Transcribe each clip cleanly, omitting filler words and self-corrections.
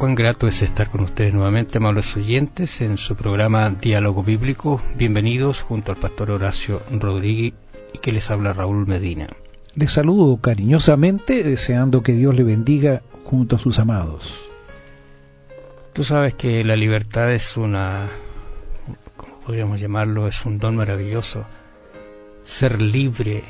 Cuán grato es estar con ustedes nuevamente, amables oyentes, en su programa Diálogo Bíblico. Bienvenidos junto al pastor Horacio Rodríguez y que les habla Raúl Medina. Les saludo cariñosamente, deseando que Dios le bendiga junto a sus amados. Tú sabes que la libertad es una, ¿cómo podríamos llamarlo? Es un don maravilloso. Ser libre,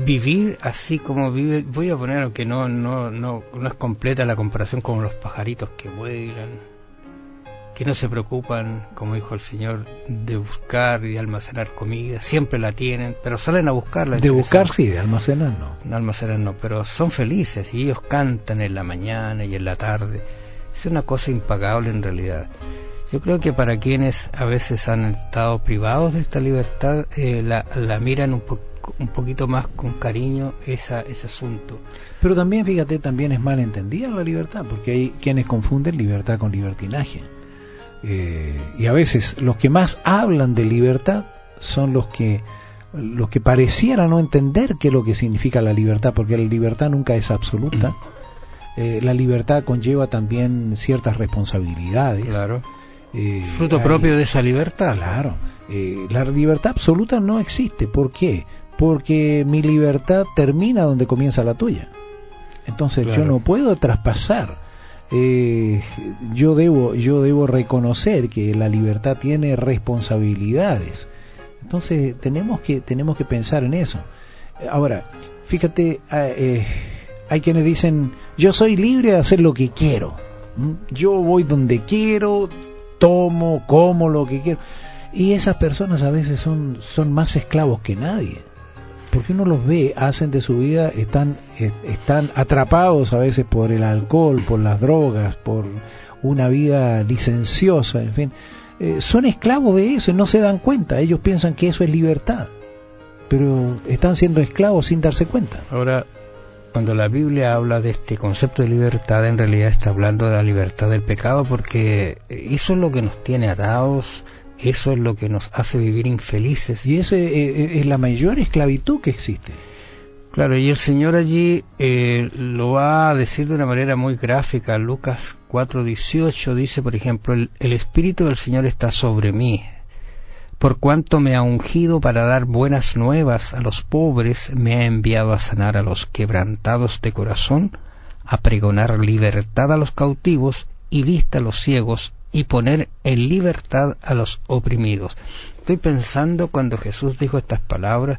vivir así como vive. Voy a poner, aunque no es completa la comparación, con los pajaritos que vuelan, que no se preocupan, como dijo el Señor, de buscar y de almacenar comida. Siempre la tienen, pero salen a buscarla. De buscar sí, de almacenar no. No almacenar no, pero son felices y ellos cantan en la mañana y en la tarde. Es una cosa impagable en realidad. Yo creo que para quienes a veces han estado privados de esta libertad, la miran un poquito más con cariño ese asunto. Pero también, fíjate, también es mal entendida la libertad, porque hay quienes confunden libertad con libertinaje. Y a veces los que más hablan de libertad son los que parecieran no entender qué es lo que significa la libertad, porque la libertad nunca es absoluta. La libertad conlleva también ciertas responsabilidades. Claro. Fruto propio de esa libertad. Claro. La libertad absoluta no existe. ¿Por qué? Porque mi libertad termina donde comienza la tuya. Entonces claro, yo no puedo traspasar. Yo debo reconocer que la libertad tiene responsabilidades. Entonces tenemos que pensar en eso. Ahora, fíjate, hay quienes dicen: yo soy libre de hacer lo que quiero. Yo voy donde quiero, como lo que quiero. Y esas personas a veces son más esclavos que nadie. Porque uno los ve, hacen de su vida, están atrapados a veces por el alcohol, por las drogas, por una vida licenciosa, en fin. Son esclavos de eso y no se dan cuenta. Ellos piensan que eso es libertad, pero están siendo esclavos sin darse cuenta. Ahora, cuando la Biblia habla de este concepto de libertad, en realidad está hablando de la libertad del pecado, porque eso es lo que nos tiene atados. Eso es lo que nos hace vivir infelices. Y esa es la mayor esclavitud que existe. Claro, y el Señor allí lo va a decir de una manera muy gráfica. Lucas 4:18 dice, por ejemplo: el Espíritu del Señor está sobre mí, por cuanto me ha ungido para dar buenas nuevas a los pobres, me ha enviado a sanar a los quebrantados de corazón, a pregonar libertad a los cautivos y vista a los ciegos, y poner en libertad a los oprimidos. Estoy pensando, cuando Jesús dijo estas palabras,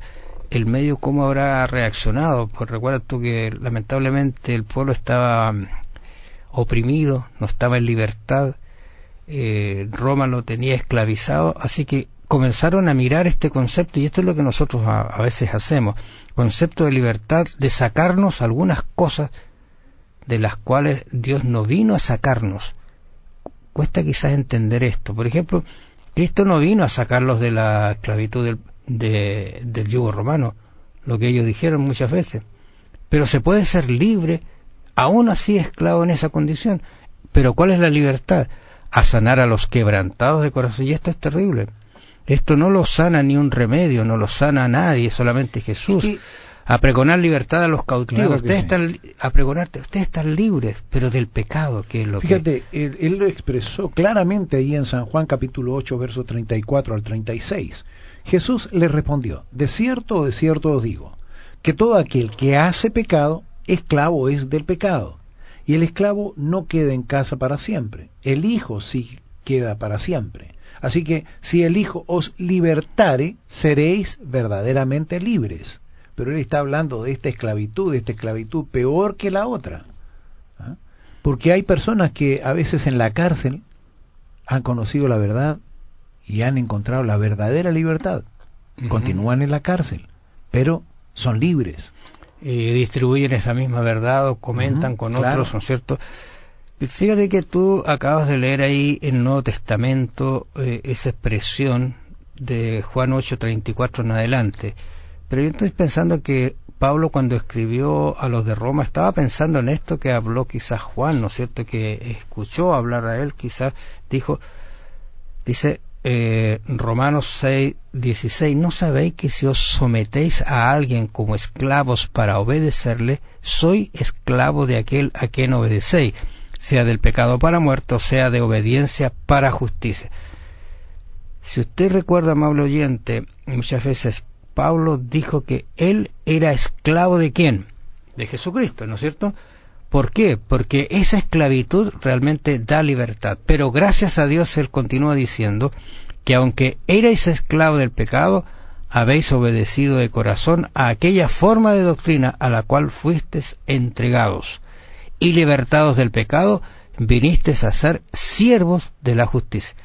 el medio cómo habrá reaccionado. Pues recuerda tú que lamentablemente el pueblo estaba oprimido, no estaba en libertad, Roma lo tenía esclavizado, así que comenzaron a mirar este concepto, y esto es lo que nosotros a veces hacemos, concepto de libertad, de sacarnos algunas cosas de las cuales Dios no vino a sacarnos. Cuesta quizás entender esto. Por ejemplo, Cristo no vino a sacarlos de la esclavitud del yugo romano, lo que ellos dijeron muchas veces. Pero se puede ser libre, aún así esclavo en esa condición. Pero ¿cuál es la libertad? A sanar a los quebrantados de corazón. Y esto es terrible. Esto no lo sana ni un remedio, no lo sana a nadie, solamente Jesús. Sí. A pregonar libertad a los cautivos. Claro, ustedes están libres, pero del pecado, que es lo Fíjate, él lo expresó claramente ahí en San Juan capítulo 8, versos 34 al 36. Jesús le respondió: de cierto os digo, que todo aquel que hace pecado, esclavo es del pecado. Y el esclavo no queda en casa para siempre, el Hijo sí queda para siempre. Así que si el Hijo os libertare, seréis verdaderamente libres. Pero él está hablando de esta esclavitud peor que la otra. ¿Ah? Porque hay personas que a veces en la cárcel han conocido la verdad y han encontrado la verdadera libertad. Continúan en la cárcel, pero son libres. Distribuyen esa misma verdad o comentan con otros, ¿no es cierto? Fíjate que tú acabas de leer ahí en el Nuevo Testamento esa expresión de Juan 8:34 en adelante. Pero yo estoy pensando que Pablo, cuando escribió a los de Roma, estaba pensando en esto que habló quizás Juan, ¿no es cierto?, que escuchó hablar a él, quizás dice Romanos 6:16, ¿no sabéis que si os sometéis a alguien como esclavos para obedecerle, soy esclavo de aquel a quien obedecéis? sea del pecado para muerte o sea de obediencia para justicia. Si usted recuerda, amable oyente, muchas veces Pablo dijo que él era esclavo ¿de quién? De Jesucristo, ¿no es cierto? ¿Por qué? Porque esa esclavitud realmente da libertad. Pero gracias a Dios él continúa diciendo que aunque erais esclavo del pecado, habéis obedecido de corazón a aquella forma de doctrina a la cual fuisteis entregados, y libertados del pecado, vinisteis a ser siervos de la justicia.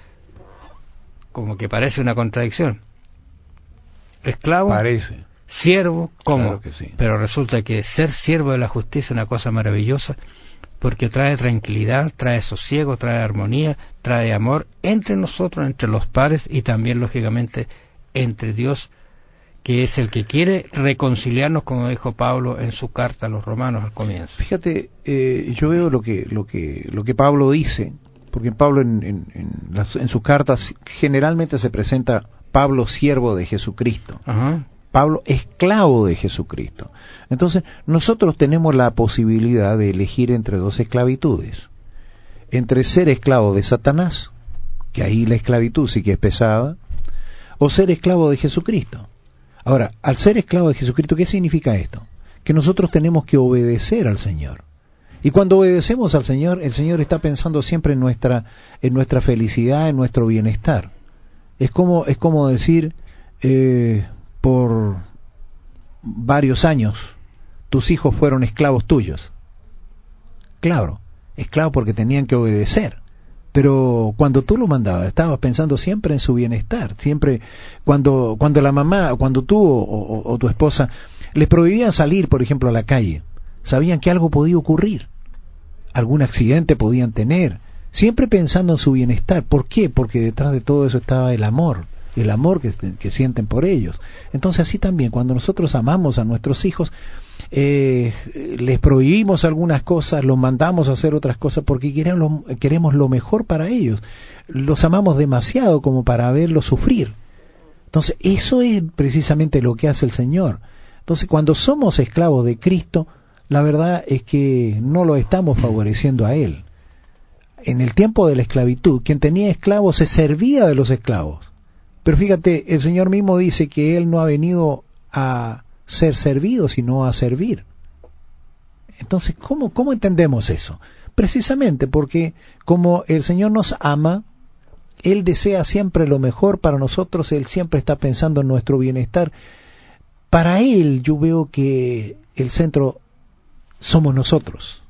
Como que parece una contradicción. Esclavo, parece. Siervo, ¿cómo? Claro que sí. Pero resulta que ser siervo de la justicia es una cosa maravillosa, porque trae tranquilidad, trae sosiego, trae armonía, trae amor entre nosotros, entre los pares y también, lógicamente, entre Dios, que es el que quiere reconciliarnos, como dijo Pablo en su carta a los romanos al comienzo. Fíjate, yo veo lo que Pablo dice, porque Pablo en sus cartas generalmente se presenta Pablo siervo de Jesucristo. Ajá. Pablo esclavo de Jesucristo. Entonces, nosotros tenemos la posibilidad de elegir entre dos esclavitudes. Entre ser esclavo de Satanás, que ahí la esclavitud sí que es pesada, o ser esclavo de Jesucristo. Ahora, al ser esclavo de Jesucristo, ¿qué significa esto? Que nosotros tenemos que obedecer al Señor. Y cuando obedecemos al Señor, el Señor está pensando siempre en nuestra felicidad, en nuestro bienestar. Es como decir, por varios años tus hijos fueron esclavos tuyos. Claro, esclavos porque tenían que obedecer. Pero cuando tú lo mandabas, estabas pensando siempre en su bienestar. Siempre, cuando la mamá, cuando tú o tu esposa les prohibían salir, por ejemplo, a la calle, sabían que algo podía ocurrir, algún accidente podían tener, siempre pensando en su bienestar. ¿Por qué? Porque detrás de todo eso estaba el amor que sienten por ellos. Entonces así también, cuando nosotros amamos a nuestros hijos, les prohibimos algunas cosas, los mandamos a hacer otras cosas porque queremos lo mejor para ellos. Los amamos demasiado como para verlos sufrir. Entonces eso es precisamente lo que hace el Señor. Entonces cuando somos esclavos de Cristo, la verdad es que no lo estamos favoreciendo a Él. En el tiempo de la esclavitud, quien tenía esclavos se servía de los esclavos. Pero fíjate, el Señor mismo dice que Él no ha venido a ser servido, sino a servir. Entonces, ¿cómo entendemos eso? Precisamente porque como el Señor nos ama, Él desea siempre lo mejor para nosotros, Él siempre está pensando en nuestro bienestar. Para Él yo veo que el centro somos nosotros.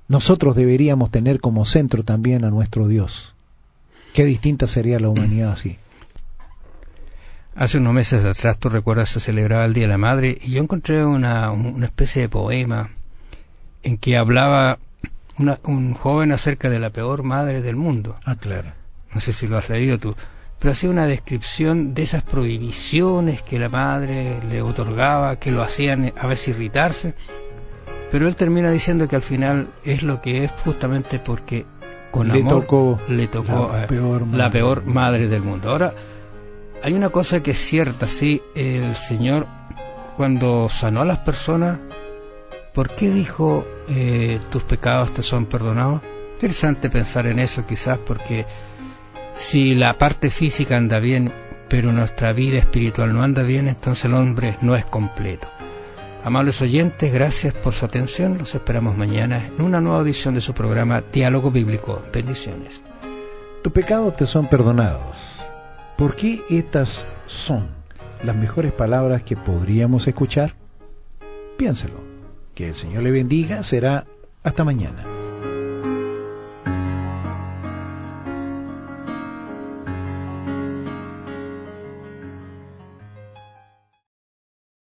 Nosotros deberíamos tener como centro también a nuestro Dios. Qué distinta sería la humanidad así. Hace unos meses atrás, tú recuerdas, se celebraba el Día de la Madre, y yo encontré una especie de poema en que hablaba un joven acerca de la peor madre del mundo. Ah, claro. No sé si lo has leído tú, pero hacía una descripción de esas prohibiciones que la madre le otorgaba, que lo hacían a veces irritarse, pero él termina diciendo que al final es lo que es justamente porque con amor le tocó la peor madre del mundo. Ahora, hay una cosa que es cierta, sí, el Señor cuando sanó a las personas, ¿por qué dijo tus pecados te son perdonados? Interesante pensar en eso quizás, porque si la parte física anda bien, pero nuestra vida espiritual no anda bien, entonces el hombre no es completo. Amables oyentes, gracias por su atención, los esperamos mañana en una nueva edición de su programa Diálogo Bíblico. Bendiciones. Tus pecados te son perdonados. ¿Por qué estas son las mejores palabras que podríamos escuchar? Piénselo. Que el Señor le bendiga. Será hasta mañana.